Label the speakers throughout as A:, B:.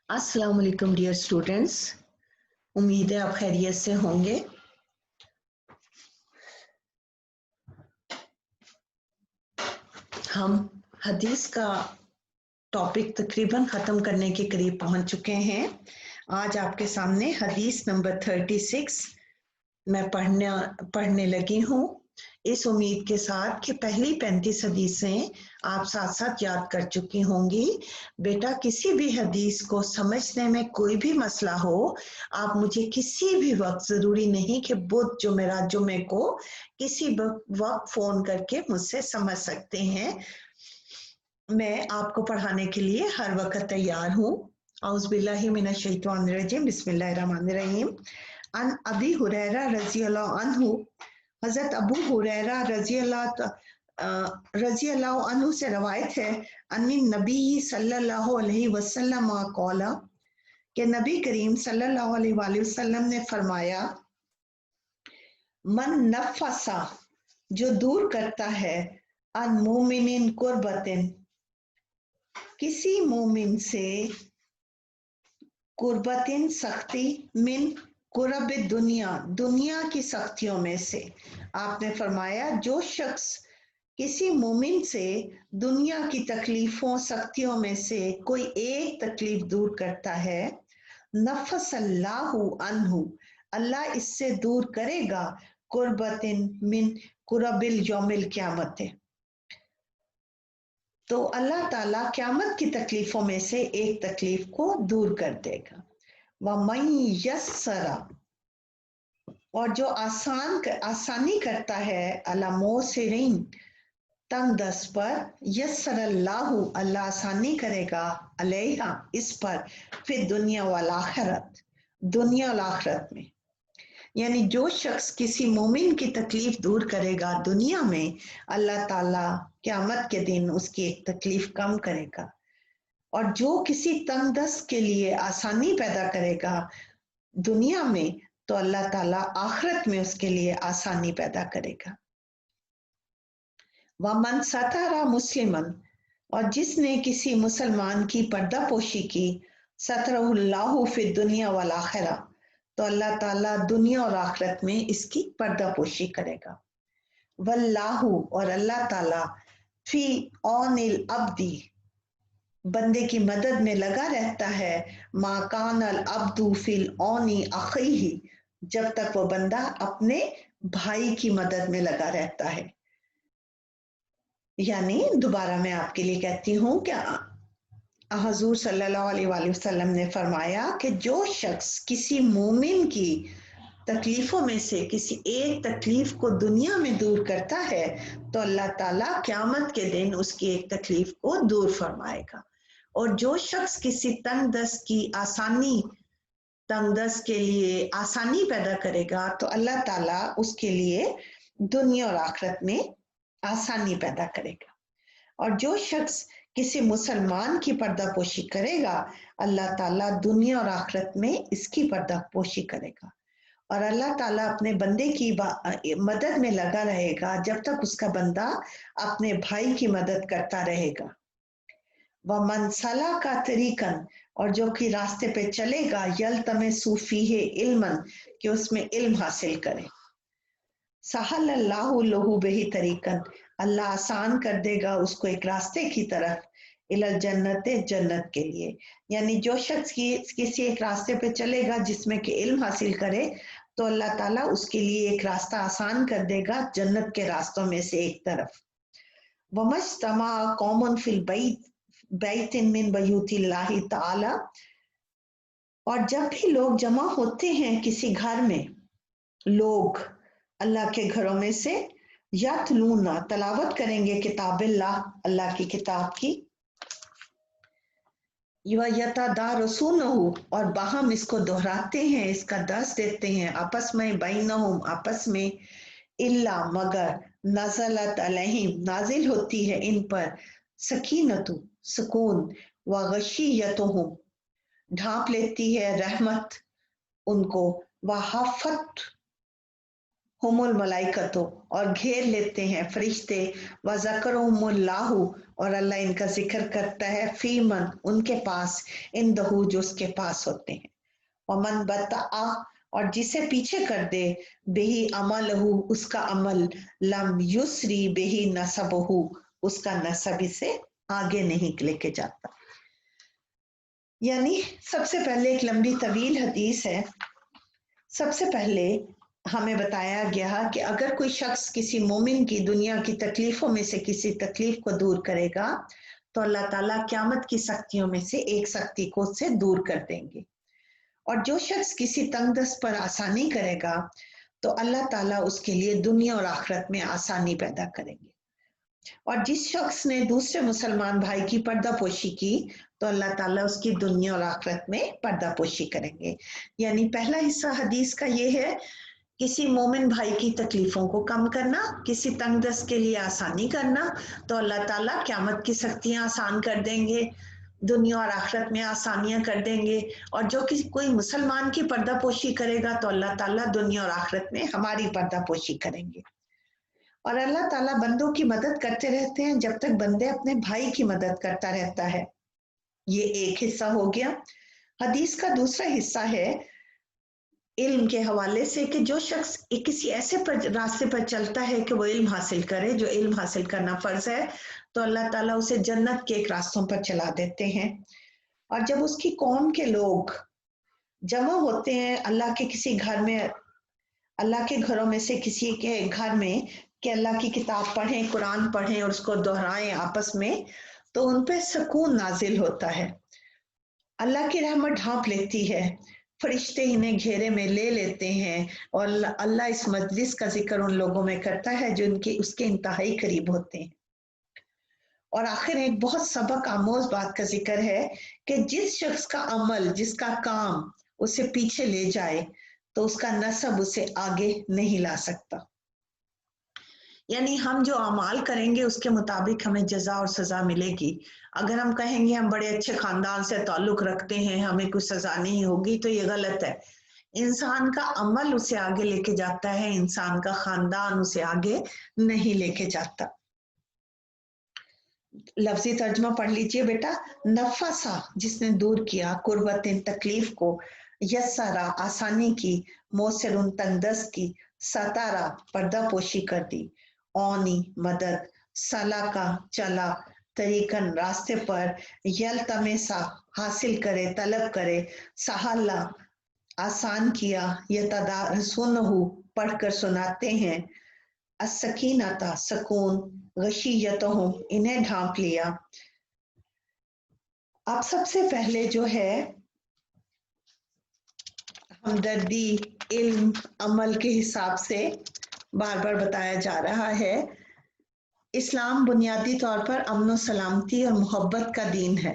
A: अस्सलाम वालेकुम dear students, उम्मीद है आप खैरियत से होंगे। हम हदीस का टॉपिक तकरीबन ख़त्म करने के करीब पहुंच चुके हैं। आज आपके सामने हदीस नंबर 36 मैं पढ़ने लगी हूँ, इस उम्मीद के साथ कि पहली 35 हदीसें आप साथ साथ याद कर चुकी होंगी। बेटा, किसी भी हदीस को समझने में कोई भी मसला हो, आप मुझे किसी भी वक्त, ज़रूरी नहीं कि बुध जुमेरात जुमे को, किसी वक्त फ़ोन करके मुझसे समझ सकते हैं। मैं आपको पढ़ाने के लिए हर वक्त तैयार हूँ। औज़ु बिल्लाहि मिनश शैतानिर रजीम, बिस्मिल्लाहिर रहमानिर रहीम। अन अबी हुरैरा रज़ियल्लाहु अन्हु, हज़रत अबू हुरैरा रज़ियल्लाहु अन्हु से रवायत है, अन्नी नबी सल्लल्लाहु अलैहि वसल्लम क़ौला, कि नबी करीम सल्लल्लाहु अलैहि वसल्लम ने फरमाया, मन नफ़सा, जो दूर करता है, अन मोमिनिन कुर्बतिन, किसी मोमिन से, कुर्बतिन सख्ती, मिन कुरब दुनिया, दुनिया की सख्तियों में से। आपने फरमाया जो शख्स किसी मोमिन से दुनिया की तकलीफों सख्तियों में से कोई एक तकलीफ दूर करता है, नफ़सल्लाहु अन्हु, अल्लाह इससे दूर करेगा, कुर्बतिन मिन कुरबिल यौमिल क़यामत, तो अल्लाह ताला क़यामत की तकलीफों में से एक तकलीफ को दूर कर देगा। वमन यस्सरा, और जो आसानी करता है, अला मोसिरिन, तंग दस्त पर, यस्सरल्लाहु, अल्लाह आसानी करेगा, अलैहा, इस पर, फिर दुनिया वल आखिरत, दुनिया और आखिरत में। यानी जो शख्स किसी मोमिन की तकलीफ दूर करेगा दुनिया में, अल्लाह ताला क़यामत के दिन उसकी एक तकलीफ कम करेगा। और जो किसी तंगदस्त के लिए आसानी पैदा करेगा दुनिया में, तो अल्लाह ताला आखिरत में उसके लिए आसानी पैदा करेगा। वमन सतरा मुस्लिमन, और जिसने किसी मुसलमान की पर्दापोशी की, सतरहुल्लाहु फिद दुनिया वल आखिरा, तो अल्लाह ताला दुनिया और आखिरत में इसकी पर्दापोशी करेगा। वल्लाहु, और अल्लाह ताला, फी औनिल अब्दी, बंदे की मदद में लगा रहता है, मा कानल अब्दु फिल औनी अखीही, जब तक वो बंदा अपने भाई की मदद में लगा रहता है। यानी दोबारा मैं आपके लिए कहती हूँ कि हुजूर सल्लल्लाहु अलैहि वसल्लम ने फरमाया कि जो शख्स किसी मोमिन की तकलीफों में से किसी एक तकलीफ को दुनिया में दूर करता है, तो अल्लाह ताला क़यामत के दिन उसकी एक तकलीफ को दूर फरमाएगा। और जो शख्स किसी तंगदस्त के लिए आसानी पैदा करेगा, तो अल्लाह ताला उसके लिए दुनिया और आखिरत में आसानी पैदा करेगा। और जो शख्स किसी मुसलमान की पर्दापोशी करेगा, अल्लाह ताला दुनिया और आखिरत में इसकी पर्दापोशी करेगा। और अल्लाह ताला अपने बंदे की मदद में लगा रहेगा जब तक उसका बंदा अपने भाई की मदद करता रहेगा। वमन सला का तरीकन, और जो कि रास्ते पे चलेगा, यल्तमिसु फीहि इल्मन, कि उसमें इल्म हासिल करे, सहल्लल्लाहु लहु बिही तरीकन, अल्लाह आसान कर देगा उसको एक रास्ते की तरफ, इलल जन्नत, जन्नत के लिए। यानी जो शख्स किसी एक रास्ते पे चलेगा जिसमें कि इल्म हासिल करे, तो अल्लाह ताला उसके लिए एक रास्ता आसान कर देगा जन्नत के रास्तों में से एक तरफ। वमज्तमा कौमुन फिल बैतिन मिन बयूतिल्लाहि ताला, और जब भी लोग जमा होते हैं किसी घर में, लोग अल्लाह के घरों में से, यतलूना, तलावत करेंगे, किताबिल्लाह, अल्लाह की किताब की, यतदारसूनहु, और बाहम इसको दोहराते हैं, इसका दर्स देते हैं आपस में, बैनहुम, आपस में, इल्ला, मगर, नज़लत अलैहिम, नाजिल होती है इन पर, सकीनतु, सुकून, व गशियतुहुम, ढांप लेती है रहमत उनको, व हफत, हुमुल मलाइकतो, और घेर लेते हैं फरिश्ते, व ज़करुहुमुल्लाहु, और अल्लाह इनका जिक्र करता है, फी मन, उनके पास, इंदहु, जो उसके पास होते हैं, वमन बता, और जिसे पीछे कर दे, बेही अमलहु, उसका अमल, लम युसरी बेही नसबहु, उसका नसब इसे आगे नहीं लेके जाता। यानी सबसे पहले एक लंबी तवील हदीस है। सबसे पहले हमें बताया गया कि अगर कोई शख्स किसी मोमिन की दुनिया की तकलीफों में से किसी तकलीफ को दूर करेगा तो अल्लाह ताला क़यामत की सख्तियों में से एक सख्ती को उससे दूर कर देंगे, और जो शख्स किसी तंगदस्त पर आसानी करेगा तो अल्लाह ताला उसके लिए दुनिया और आखिरत में आसानी पैदा करेंगे। और जिस शख्स ने दूसरे मुसलमान भाई की पर्दापोशी की तो अल्लाह ताला उसकी दुनिया और आखिरत में पर्दापोशी करेंगे। यानी पहला हिस्सा हदीस का ये है, किसी मोमिन भाई की तकलीफों को कम करना, किसी तंगदस्त के लिए आसानी करना, तो अल्लाह ताला क़यामत की सख्तियां आसान कर देंगे, दुनिया और आखिरत में आसानियां कर देंगे। और जो किसी कोई मुसलमान की पर्दापोशी करेगा तो अल्लाह ताला दुनिया और आखिरत में हमारी पर्दापोशी करेंगे। और अल्लाह ताला बंदों की मदद करते रहते हैं जब तक बंदे अपने भाई की मदद करता रहता है। ये एक हिस्सा हो गया। हदीस का दूसरा हिस्सा है इल्म के हवाले से कि जो शख्स किसी ऐसे रास्ते पर चलता है कि वो इल्म हासिल करे, जो इल्म हासिल करना फर्ज है, तो अल्लाह ताला उसे जन्नत के एक रास्तों पर चला देते हैं। और जब उसकी कौम के लोग जमा होते हैं अल्लाह के किसी घर में, अल्लाह के घरों में से किसी के घर में, कि अल्लाह की किताब पढ़ें, कुरान पढ़ें और उसको दोहराएं आपस में, तो उन पे सुकून नाजिल होता है, अल्लाह की रहमत ढांप लेती है, फरिश्ते इन्हें घेरे में ले लेते हैं, और अल्लाह इस मजलिस का जिक्र उन लोगों में करता है जो उनके उसके इंतहाई करीब होते हैं। और आखिर एक बहुत सबक आमोज बात का जिक्र है कि जिस शख्स का अमल, जिसका काम उसे पीछे ले जाए तो उसका नसब उसे आगे नहीं ला सकता। यानी हम जो अमाल करेंगे उसके मुताबिक हमें जजा और सजा मिलेगी। अगर हम कहेंगे हम बड़े अच्छे खानदान से ताल्लुक रखते हैं, हमें कोई सजा नहीं होगी, तो ये गलत है। इंसान का अमल उसे आगे लेके जाता है, इंसान का खानदान उसे आगे नहीं लेके जाता। लफ्जी तर्जमा पढ़ लीजिए बेटा। नफसा, जिसने दूर किया, कुर्बतिन, तकलीफ को, यस्सरा, आसानी की, मोसरुन, तंगदस्त की, सतारा, पर्दा पोशी कर दी, औनी, मदद, सलाका, चला, तरीकन, रास्ते पर, यलतमेसा, हासिल करे, तलब करे, सहाला, आसान किया, यतदारसुनहु, पढ़कर सुनाते हैं, अस्सकीनता, सकून, गशीयतहुम, इन्हें ढांप लिया। अब सबसे पहले जो है हमदर्दी, इल्म, अमल के हिसाब से बार बार बताया जा रहा है, इस्लाम बुनियादी तौर पर अमन सलामती और मोहब्बत का दीन है।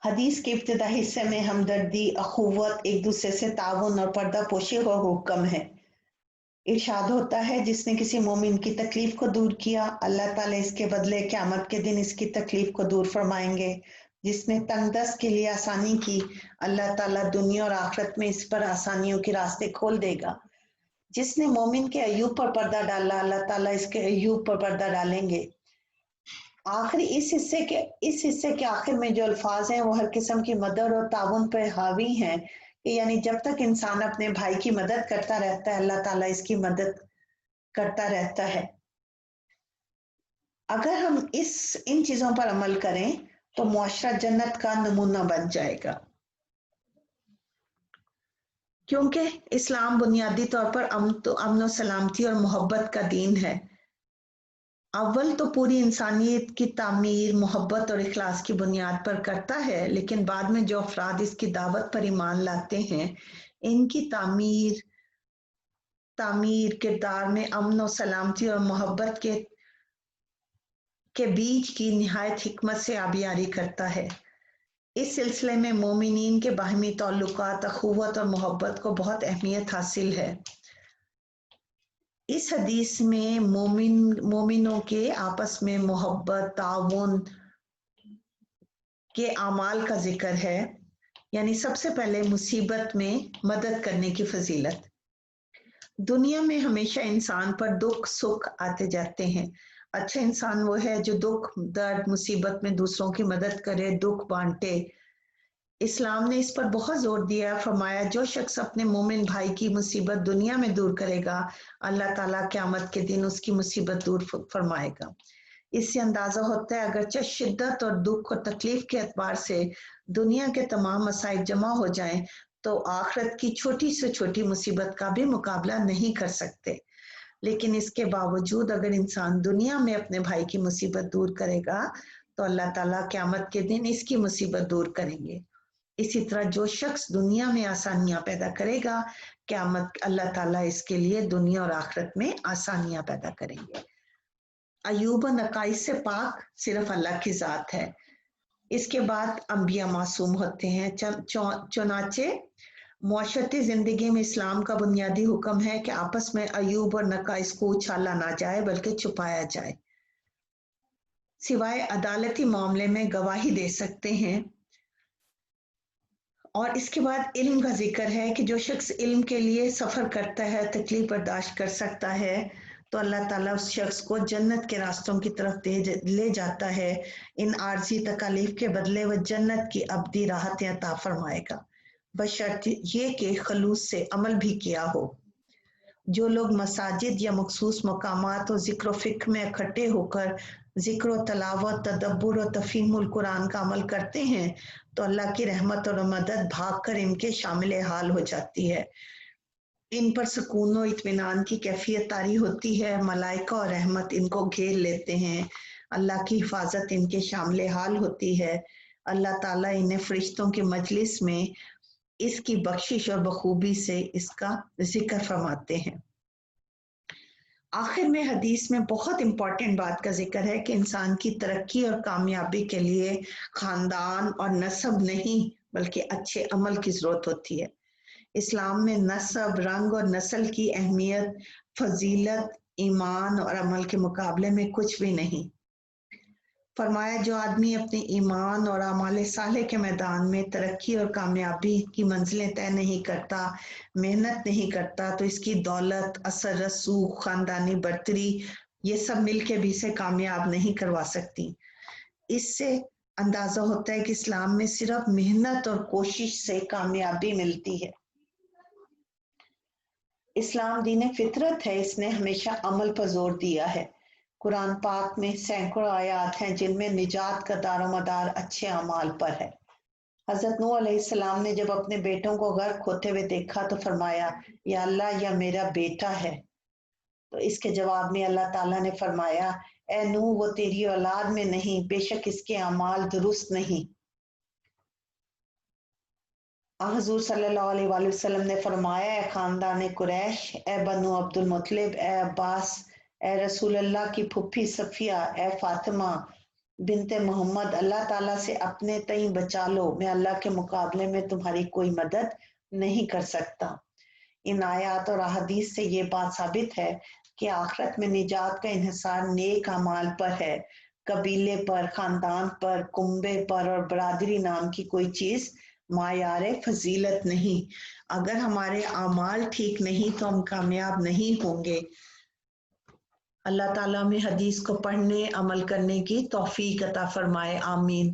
A: हदीस के इब्तिदा हिस्से में हमदर्दी, अखुवत, एक दूसरे से ताउन और पर्दा पोशी का हुक्म है। इरशाद होता है, जिसने किसी मोमिन की तकलीफ को दूर किया, अल्लाह ताला इसके बदले क़यामत के दिन इसकी तकलीफ को दूर फरमाएंगे। जिसने तंगदस्त के लिए आसानी की, अल्लाह ताला दुनिया और आखिरत में इस पर आसानियों के रास्ते खोल देगा। जिसने मोमिन के अय्यूब पर पर्दा डाला, अल्लाह ताला इसके अय्यूब पर पर्दा डालेंगे। आखिरी इस हिस्से के आखिर में जो अल्फाज हैं वो हर किस्म की मदद और ताउन पर हावी हैं, कि यानी जब तक इंसान अपने भाई की मदद करता रहता है अल्लाह ताला इसकी मदद करता रहता है। अगर हम इन चीजों पर अमल करें तो मुआशरा जन्नत का नमूना बन जाएगा, क्योंकि इस्लाम बुनियादी तौर पर अमन सलामती और मोहब्बत का दीन है। अव्वल तो पूरी इंसानियत की तामीर मोहब्बत और इखलास की बुनियाद पर करता है, लेकिन बाद में जो अफराद इसकी दावत पर ईमान लाते हैं, इनकी तामीर किरदार में अमन और सलामती और मोहब्बत के बीच की निहायत हिकमत से आबियारी करता है। इस सिलसिले में मोमिनीन के बाहमी ताल्लुकात, अखुवत और मोहब्बत को बहुत अहमियत हासिल है। इस हदीस में मोमिनों के आपस में मोहब्बत, ताउन کے اعمال کا ذکر ہے، یعنی سب سے پہلے مصیبت میں مدد کرنے کی فضیلت۔ دنیا میں ہمیشہ انسان پر دکھ سکھ آتے جاتے ہیں۔ اچھا انسان وہ ہے جو دکھ درد مصیبت میں دوسروں کی مدد کرے، دکھ بانٹے۔ اسلام نے اس پر بہت زور دیا، فرمایا جو شخص اپنے مومن بھائی کی مصیبت دنیا میں دور کرے گا، اللہ تعالیٰ قیامت کے دن اس کی مصیبت دور فرمائے گا۔ اس سے اندازہ ہوتا ہے اگرچہ شدت اور دکھ اور تکلیف کے اعتبار سے دنیا کے تمام مصائب جمع ہو جائیں تو آخرت کی چھوٹی سے چھوٹی مصیبت کا بھی مقابلہ نہیں کر سکتے، لیکن اس کے باوجود اگر انسان دنیا میں اپنے بھائی کی مصیبت دور کرے گا تو اللہ تعالیٰ قیامت کے دن اس کی مصیبت دور کریں گے۔ اسی طرح جو شخص دنیا میں آسانیاں پیدا کرے گا، قیامت اللہ تعالیٰ اس کے لیے دنیا اور آخرت میں آسانیاں پیدا کریں گے۔ عیوب و نقائص سے پاک صرف اللہ کی ذات ہے۔ اس کے بعد انبیاء معصوم ہوتے ہیں، چنانچہ معاشرتی زندگی میں اسلام کا بنیادی حکم ہے کہ آپس میں عیوب اور نقائص کو اچھالا نہ جائے بلکہ چھپایا جائے۔ سوائے عدالتی معاملے میں گواہی دے سکتے ہیں۔ اور اس کے بعد علم کا ذکر ہے کہ جو شخص علم کے لیے سفر کرتا ہے، تکلیف برداشت کر سکتا ہے، تو اللہ تعالیٰ اس شخص کو جنت کے راستوں کی طرف لے جاتا ہے۔ ان عارضی تکالیف کے بدلے وہ جنت کی ابدی راحتیں عطا فرمائے گا، بشرط یہ کہ خلوص سے عمل بھی کیا ہو۔ جو لوگ مساجد یا مخصوص مقامات اور ذکر و فکر میں اکٹھے ہو کر ذکر و تلاوت، تدبر و تفہیم القرآن کا عمل کرتے ہیں تو اللہ کی رحمت اور مدد بھاگ کر ان کے شامل حال ہو جاتی ہے۔ ان پر سکون و اطمینان کی کیفیت طاری ہوتی ہے، ملائکہ اور رحمت ان کو گھیر لیتے ہیں، اللہ کی حفاظت ان کے شامل حال ہوتی ہے، اللہ تعالیٰ انہیں فرشتوں کے مجلس میں اس کی بخشش اور بخوبی سے اس کا ذکر فرماتے ہیں۔ آخر میں حدیث میں بہت امپورٹنٹ بات کا ذکر ہے کہ انسان کی ترقی اور کامیابی کے لیے خاندان اور نسب نہیں بلکہ اچھے عمل کی ضرورت ہوتی ہے۔ اسلام میں نسب، رنگ اور نسل کی اہمیت، فضیلت ایمان اور عمل کے مقابلے میں کچھ بھی نہیں۔ فرمایا جو آدمی اپنے ایمان اور اعمال صالح کے میدان میں ترقی اور کامیابی کی منزلیں طے نہیں کرتا، محنت نہیں کرتا، تو اس کی دولت، اثر رسوخ، خاندانی برتری یہ سب مل کے بھی اسے کامیاب نہیں کروا سکتی۔ اس سے اندازہ ہوتا ہے کہ اسلام میں صرف محنت اور کوشش سے کامیابی ملتی ہے۔ اسلام دین فطرت ہے، اس نے ہمیشہ عمل پر زور دیا ہے۔ قرآن پاک میں سینکڑوں آیات ہیں جن میں نجات کا دار و مدار اچھے اعمال پر ہے۔ حضرت نوح علیہ السلام نے جب اپنے بیٹوں کو غرق ہوتے ہوئے دیکھا تو فرمایا یا اللہ یہ میرا بیٹا ہے، تو اس کے جواب میں اللہ تعالیٰ نے فرمایا اے نوح وہ تیری اولاد میں نہیں، بے شک اس کے اعمال درست نہیں۔ حضور صلی اللہ علیہ وآلہ وسلم نے فرمایا اے خاندان قریش، اے بنو عبد المطلب، اے عباس، اے رسول اللہ کی پھپھی صفیہ، اے فاطمہ بنت محمد، اللہ تعالیٰ سے اپنے تئیں بچا لو، میں اللہ کے مقابلے میں تمہاری کوئی مدد نہیں کر سکتا۔ ان آیات اور احادیث سے یہ بات ثابت ہے کہ آخرت میں نجات کا انحصار نیک اعمال پر ہے، قبیلے پر، خاندان پر، کنبے پر اور برادری نام کی کوئی چیز معیار فضیلت نہیں۔ اگر ہمارے اعمال ٹھیک نہیں تو ہم کامیاب نہیں ہوں گے۔ اللہ تعالیٰ میں حدیث کو پڑھنے عمل کرنے کی توفیق عطا فرمائے، آمین۔